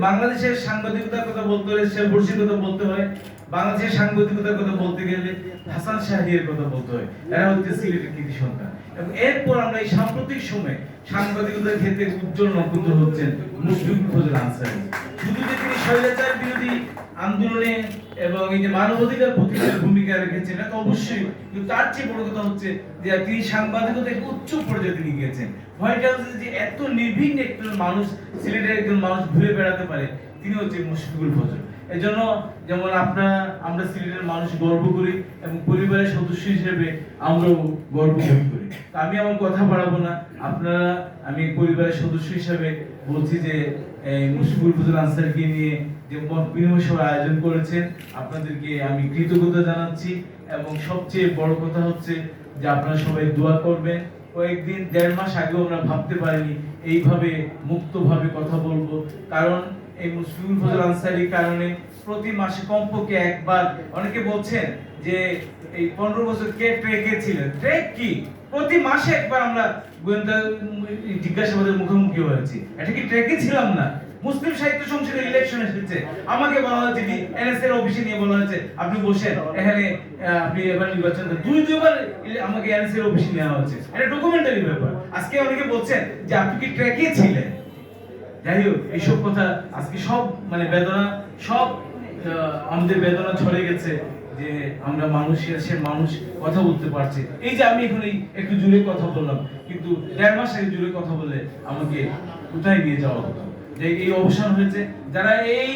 বাংলাদেশের সাংবাদিকতার কথা বলতে হলে শেরপুরের কথা বলতে হয়, বাংলাদেশের সাংবাদিকতার কথা বলতে গেলে হাসান শাহরিয়ার কথা বলতে হয়। এরা হচ্ছে সিলেটের কৃতি সন্তান। এবং এরপর আমরা এই সাম্প্রতিক সময়ে সাংবাদিকতার ক্ষেত্রে উজ্জ্বল নক্ষত্র হচ্ছেন মুশফিকুল ফজল আনসারী। শুধু যে তিনি স্বৈরাচার বিরোধী আন্দোলনে এবং এই যে মানবাধিকার প্রতিষ্ঠার ভূমিকা রেখেছেন এটা তো অবশ্যই, কিন্তু তার চেয়ে বড় কথা হচ্ছে যে তিনি সাংবাদিকতার উচ্চ পর্যায়ে তিনি গিয়েছেন। হোয়াইট হাউসে যে এত নির্ভীক একজন মানুষ, সিলেটের একজন মানুষ ঘুরে বেড়াতে পারে, তিনি হচ্ছে মুশফিকুল ফজল। এজন্য যেমন আমরা সিলেটের মানুষ গর্ব করি এবং পরিবারের সদস্য হিসেবে আমরাও গর্ব করি। আমি আমার কথা বাড়াবো না, আমি পরিবারের সদস্য হিসেবে বলছি যে মুশফিকুল ফজল আনসারীকে নিয়ে যে মত বিনিময় সভার আয়োজন করেছেন, আপনাদেরকে আমি কৃতজ্ঞতা জানাচ্ছি। এবং সবচেয়ে বড় কথা হচ্ছে যে আপনারা সবাই দোয়া করবেন। কয়েকদিন 1.5 মাস আগেও আমরা ভাবতে পারিনি এইভাবে মুক্তভাবে কথা বলবো, কারণ এই মুশফিকুল ফজল আনসারীর কারণে প্রতি মাসে কমপক্ষে একবার, অনেকে বলছেন যে এই 15 বছর কে ট্রেকে ছিলেন, ট্রেক কি প্রতি মাসে একবার আমরা গোয়েন্দা জিজ্ঞাসাবাদের মুখোমুখি হয়েছি। এটা কি ট্রেকে ছিলাম না? মুসলিম সাহিত্য সংসদের ইলেকশন এসেছে, আমাকে বলা হয়েছে এনএস এর অফিসে নিয়ে বলা হয়েছে আপনি বসেন এখানে, আপনি এবার নির্বাচন দুইবার আমাকে এনএস এর অফিসে নেওয়া হয়েছে। এটা ডকুমেন্টারি ব্যাপার। আজকে অনেকে বলছেন যে আপনি কি ট্রেকে ছিলেন। যাই হোক, এইসব কথা আজকে সব বেদনা, সব আমাদের বেদনা ছড়ে গেছে যে আমরা মানুষ কথা বলতে পারছে। এই যে আমি এখন একটু জুড়ে কথা বললাম, কিন্তু 1.5 মাস আগে জুড়ে কথা বলে আমাকে কোথায় নিয়ে যাওয়া হতো। যে এই অবসান হয়েছে, যারা এই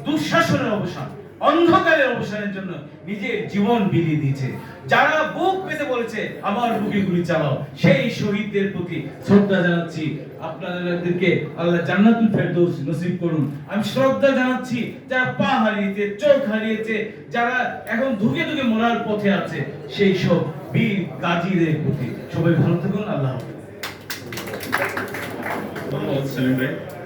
দুঃশাসনের অবসান, অন্ধকারের অবসানের জন্য নিজের জীবন বিলিয়ে দিয়েছে, যারা বুক পেতে বলেছে আমার বুকে গুলি চালাও, সেই শহীদদের প্রতি শ্রদ্ধা জানাচ্ছি। আপনাদেরকে আল্লাহ জান্নাতুল ফেরদৌস নসিব করুন। আমি শ্রদ্ধা জানাচ্ছি যারা পা হারিয়েছে, চোখ হারিয়েছে, যারা এখন ধুকে ধুকে মরার পথে আছে, সেই সব বীর গাজীদের প্রতি। সবাই ভালো থাকুন। আল্লাহ হাফেজ। ধন্যবাদ সেলিম ভাই।